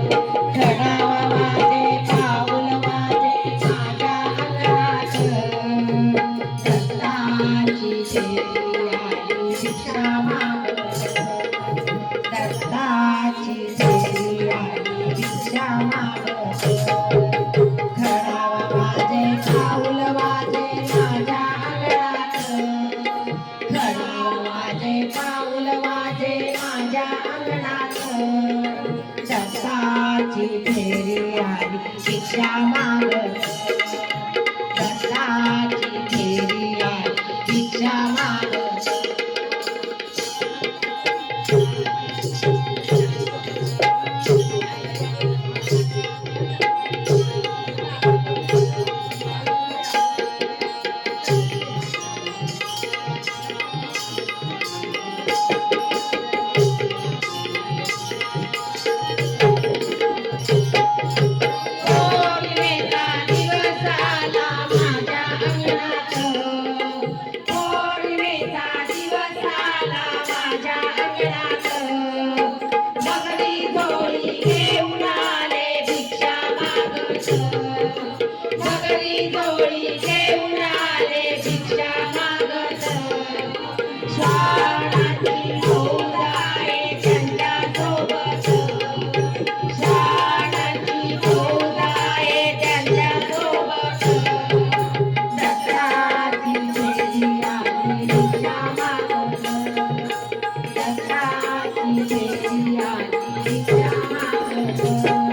घडावा माझे पाऊल माझे माझ्या अंगणात दत्ताची फेरी आली भिक्षा मागत दत्ताची फेरी आली भिक्षा मागत घडावा माझे पाऊल माझे माझ्या अंगणात घडावा माझे पाऊल माझे माझ्या अंगणात दत्ताची फेरी आली भिक्षा मागत दत्ताची फेरी आली भिक्षा मागत मगरी जोडी घेऊन आले भिक्षा मागत श्वानाची फौज आहे त्यांच्या सोबत श्वानाची फौज आहे त्यांच्या सोबत दत्ताची फेरी आली भिक्षा मागत दत्ताची फेरी आली भिक्षा मागत